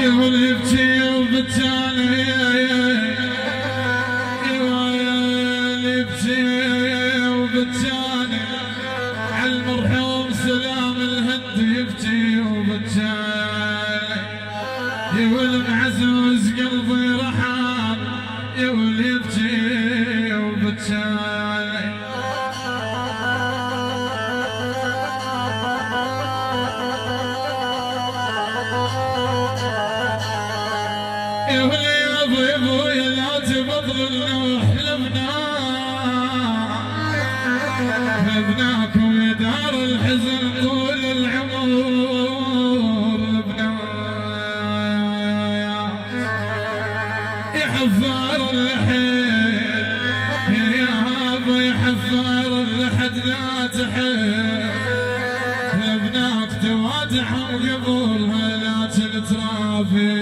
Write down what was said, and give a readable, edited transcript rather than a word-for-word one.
يقول يبكي وبالتالي يبكي وبالتالي على المرحوم سلام الهند يبكي وبالتالي يقول معزوز قلبي رحم يقول يبكي وبالتالي يقول يا ابوي لا تبطل النوح لبناك ودار الحزن طول العمر لبناك يا حفار اللحد يا ابو يا حفار اللحد لا تحب لبناك توادح وقبولها لا تنترافي